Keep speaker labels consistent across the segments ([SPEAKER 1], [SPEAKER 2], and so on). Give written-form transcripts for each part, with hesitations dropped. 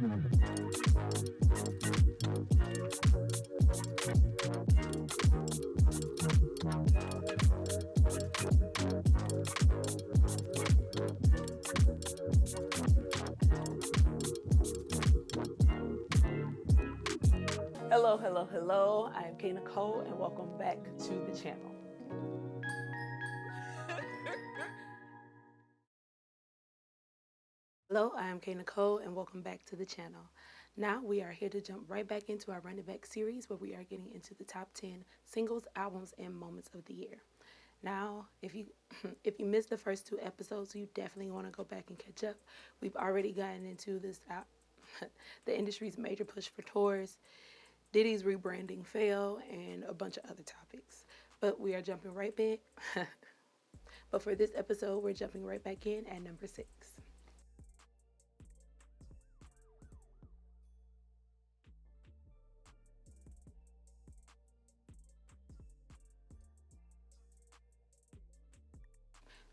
[SPEAKER 1] Hello, hello, hello. I am Nikole, and welcome back to the channel. Hello, I am Nikole, and welcome back to the channel. Now we are here to jump right back into our Run It Back series, where we are getting into the top 10 singles, albums, and moments of the year. Now, if you if you missed the first 2 episodes, you definitely want to go back and catch up. We've already gotten into this the industry's major push for tours, Diddy's rebranding fail, and a bunch of other topics. But we are jumping right back. But for this episode, we're jumping right back in at number 6.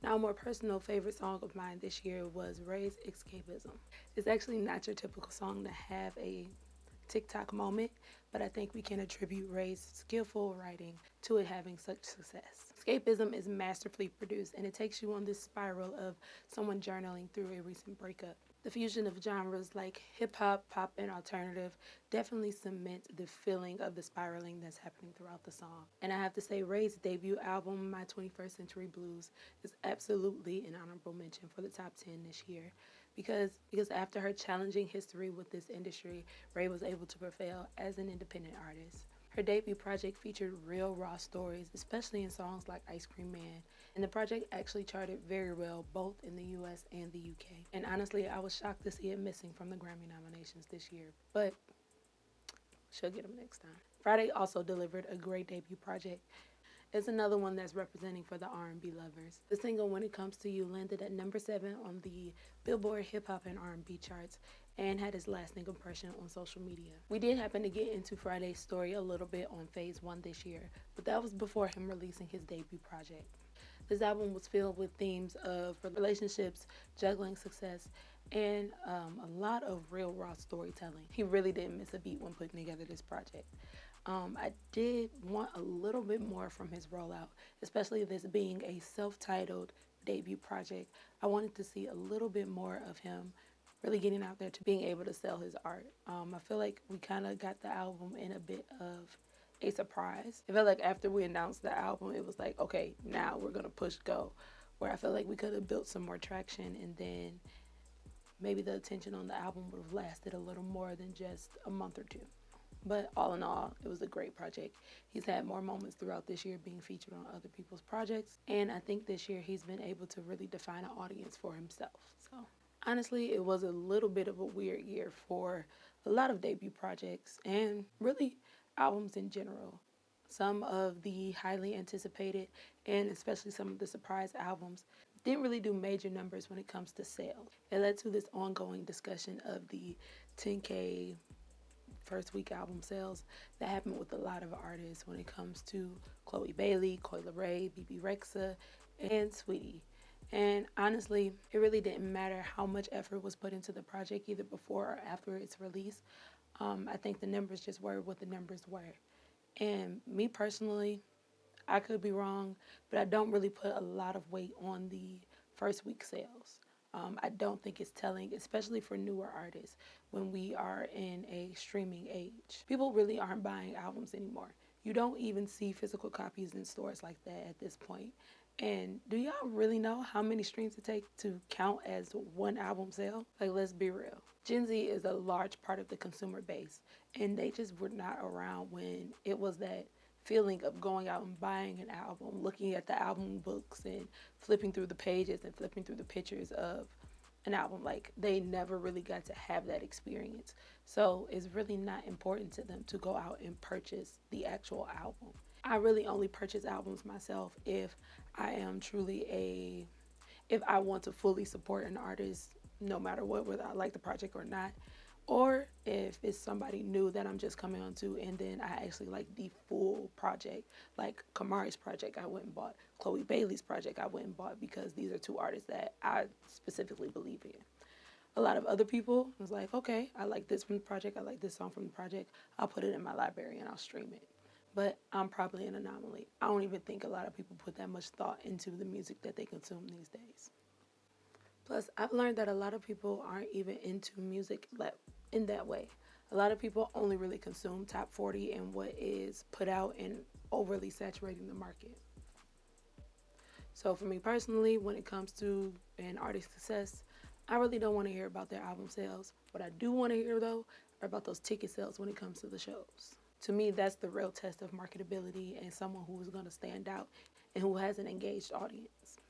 [SPEAKER 1] Now, a more personal favorite song of mine this year was Ray's Escapism. It's actually not your typical song to have a TikTok moment, but I think we can attribute Ray's skillful writing to it having such success. Escapism is masterfully produced, and it takes you on this spiral of someone journaling through a recent breakup. The fusion of genres like hip-hop, pop, and alternative definitely cement the feeling of the spiraling that's happening throughout the song. And I have to say, Ray's debut album, My 21st Century Blues, is absolutely an honorable mention for the top 10 this year. Because after her challenging history with this industry, Ray was able to prevail as an independent artist. Her debut project featured real raw stories, especially in songs like Ice Cream Man, and the project actually charted very well both in the US and the UK. And honestly, I was shocked to see it missing from the Grammy nominations this year, but she'll get them next time. Friday also delivered a great debut project. It's another one that's representing for the R&B lovers. The single When It Comes to You landed at number 7 on the Billboard Hip Hop and R&B charts and had its lasting impression on social media. We did happen to get into Friday's story a little bit on Phase 1 this year, but that was before him releasing his debut project. This album was filled with themes of relationships, juggling success, and a lot of real raw storytelling. He really didn't miss a beat when putting together this project. I did want a little bit more from his rollout, especially this being a self-titled debut project. I wanted to see a little bit more of him really getting out there to being able to sell his art. I feel like we kind of got the album in a bit of a surprise. It felt like after we announced the album, it was like, okay, now we're going to push go, where I feel like we could have built some more traction, and then maybe the attention on the album would have lasted a little more than just a month or two. But all in all, it was a great project. He's had more moments throughout this year being featured on other people's projects. And I think this year he's been able to really define an audience for himself. So honestly, it was a little bit of a weird year for a lot of debut projects and really albums in general. Some of the highly anticipated and especially some of the surprise albums didn't really do major numbers when it comes to sales. It led to this ongoing discussion of the 10K first week album sales that happened with a lot of artists when it comes to Chloe Bailey, Coi Leray, BB Rexa, and Sweetie. And honestly, it really didn't matter how much effort was put into the project either before or after its release. I think the numbers just were what the numbers were. And me personally, I could be wrong, but I don't really put a lot of weight on the first week sales. I don't think it's telling, especially for newer artists when we are in a streaming age. People really aren't buying albums anymore. You don't even see physical copies in stores like that at this point. And do y'all really know how many streams it takes to count as one album sale? Like, let's be real. Gen Z is a large part of the consumer base, and they just were not around when it was that feeling of going out and buying an album, looking at the album books and flipping through the pages and flipping through the pictures of an album. Like, they never really got to have that experience. So it's really not important to them to go out and purchase the actual album. I really only purchase albums myself if I am truly if I want to fully support an artist no matter what, whether I like the project or not, or if it's somebody new that I'm just coming onto and then I actually like the full project, like Kamari's project I went and bought, Chloe Bailey's project I went and bought, because these are two artists that I specifically believe in. a lot of other people. I was like, okay, I like this from the project. I like this song from the project. I'll put it in my library and I'll stream it. But I'm probably an anomaly. I don't even think a lot of people put that much thought into the music that they consume these days. Plus, I've learned that a lot of people aren't even into music in that way. A lot of people only really consume top 40 and what is put out and overly saturating the market. So for me personally, when it comes to an artist's success, I really don't want to hear about their album sales. What I do want to hear though are about those ticket sales when it comes to the shows. To me, that's the real test of marketability and someone who is going to stand out and who has an engaged audience.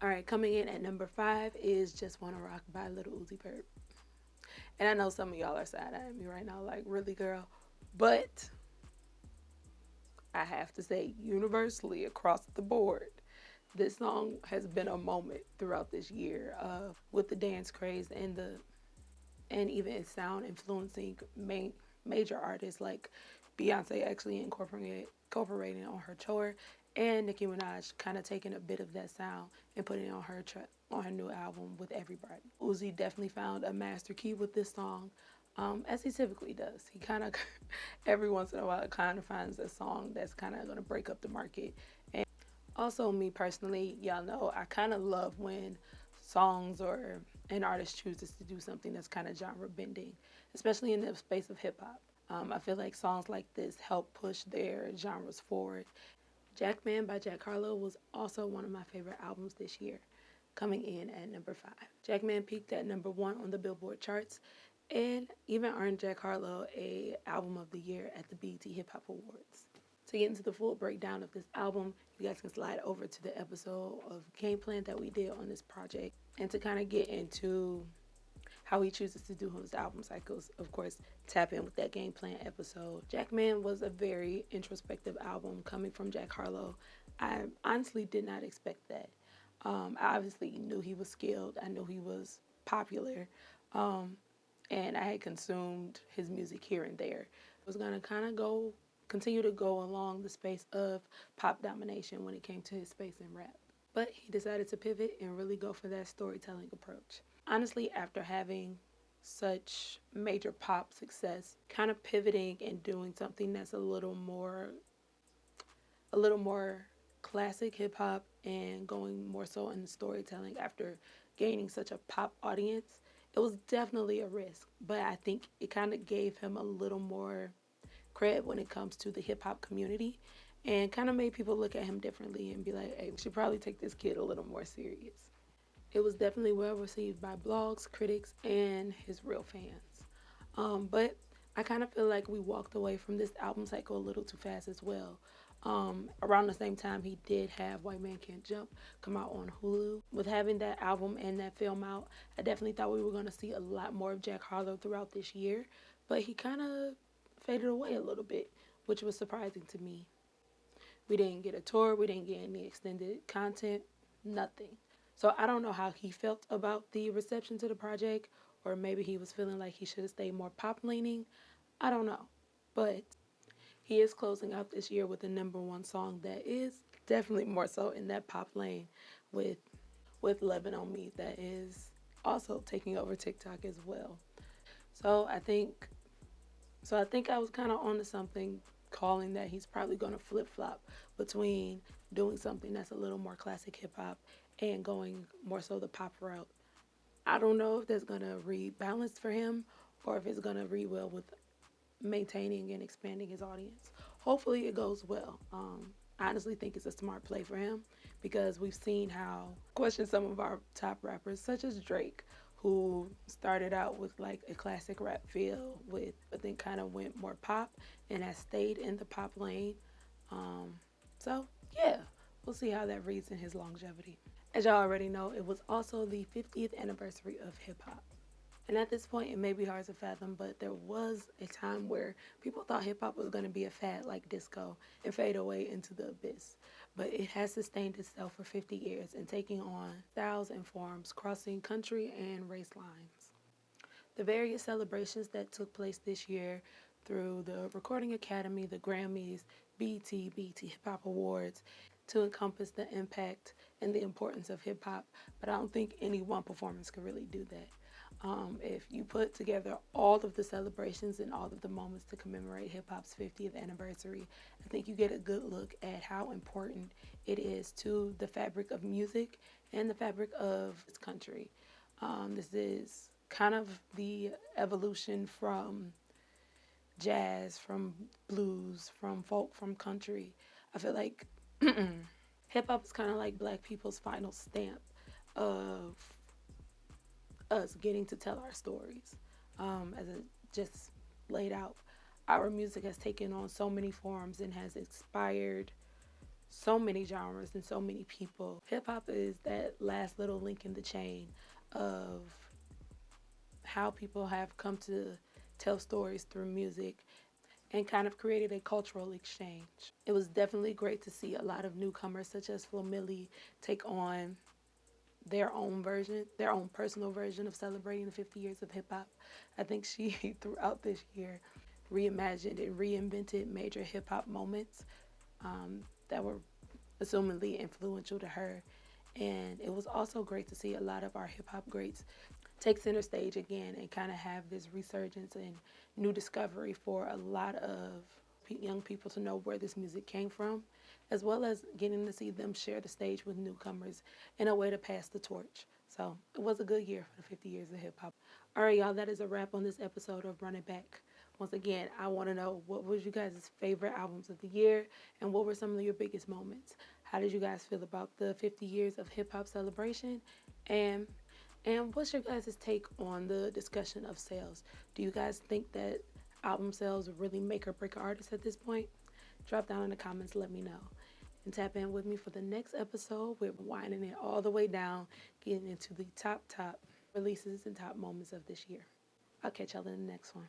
[SPEAKER 1] All right, coming in at number 5 is Just Wanna Rock by Little Uzi Vert. And I know some of y'all are sad at me right now, like, really, girl? But I have to say, universally across the board, this song has been a moment throughout this year with the dance craze and even its sound influencing major artists like Beyonce actually incorporating on her tour, and Nicki Minaj kind of taking a bit of that sound and putting it on her new album with Everybody. Uzi definitely found a master key with this song, as he typically does. He kind of every once in a while kind of finds a song that's kind of going to break up the market. And also, me personally, y'all know I kind of love when songs or an artist chooses to do something that's kind of genre bending, especially in the space of hip hop. I feel like songs like this help push their genres forward. Jackman by Jack Harlow was also one of my favorite albums this year, coming in at number 5. Jackman peaked at number 1 on the Billboard charts and even earned Jack Harlow a Album of the Year at the BET Hip Hop Awards. To get into the full breakdown of this album, you guys can slide over to the episode of Game Plan that we did on this project. And to kind of get into how he chooses to do his album cycles, of course, tap in with that Game Plan episode. Jackman was a very introspective album coming from Jack Harlow. I honestly did not expect that. I obviously knew he was skilled. I knew he was popular. And I had consumed his music here and there. I was going to kind of continue to go along the space of pop domination when it came to his space in rap. But he decided to pivot and really go for that storytelling approach. Honestly, after having such major pop success, kind of pivoting and doing something that's a little more classic hip hop and going more so in the storytelling after gaining such a pop audience, it was definitely a risk. But I think it kind of gave him a little more cred when it comes to the hip hop community and kind of made people look at him differently and be like, hey, we should probably take this kid a little more serious. It was definitely well received by blogs, critics, and his real fans. But I kind of feel like we walked away from this album cycle a little too fast as well. Around the same time, he did have White Man Can't Jump come out on Hulu. With having that album and that film out, I definitely thought we were going to see a lot more of Jack Harlow throughout this year. But he kind of faded away a little bit, which was surprising to me. We didn't get a tour, we didn't get any extended content, nothing. So I don't know how he felt about the reception to the project, or maybe he was feeling like he should have stayed more pop leaning. I don't know. But he is closing out this year with a number 1 song that is definitely more so in that pop lane with Lovin' on Me that is also taking over TikTok as well. So I think I was kind of onto something calling that he's probably going to flip flop between doing something that's a little more classic hip hop and going more so the pop route. I don't know if that's going to rebalance for him or if it's going to read well with maintaining and expanding his audience. Hopefully it goes well. I honestly think it's a smart play for him because we've seen how question some of our top rappers such as Drake who started out with like a classic rap feel but then kind of went more pop and has stayed in the pop lane. So yeah, we'll see how that reads in his longevity. As y'all already know, it was also the 50th anniversary of hip hop. And at this point, it may be hard to fathom, but there was a time where people thought hip hop was going to be a fad like disco and fade away into the abyss. But it has sustained itself for 50 years and taking on styles and forms crossing country and race lines. The various celebrations that took place this year through the Recording Academy, the Grammys, BET Hip Hop Awards, to encompass the impact and the importance of hip hop, but I don't think any one performance could really do that. If you put together all of the celebrations and all of the moments to commemorate hip hop's 50th anniversary, I think you get a good look at how important it is to the fabric of music and the fabric of its country. This is kind of the evolution from jazz, from blues, from folk, from country. I feel like hip hop is kind of like black people's final stamp of us getting to tell our stories. As it just laid out, our music has taken on so many forms and has inspired so many genres and so many people. Hip hop is that last little link in the chain of how people have come to tell stories through music and kind of created a cultural exchange. It was definitely great to see a lot of newcomers such as Flo Milli take on their own version, their own personal version of celebrating the 50 years of hip hop. I think she, throughout this year, reimagined and reinvented major hip hop moments that were assumingly influential to her. And it was also great to see a lot of our hip hop greats take center stage again and kind of have this resurgence and new discovery for a lot of young people to know where this music came from, as well as getting to see them share the stage with newcomers in a way to pass the torch. So it was a good year for the 50 years of hip hop. All right, y'all, that is a wrap on this episode of Run It Back. Once again, I want to know what was you guys' favorite albums of the year and what were some of your biggest moments? How did you guys feel about the 50 years of hip hop celebration? And and what's your guys' take on the discussion of sales? Do you guys think that album sales really make or break an artist at this point? Drop down in the comments, let me know. And tap in with me for the next episode. We're winding it all the way down, getting into the top releases and top moments of this year. I'll catch y'all in the next one.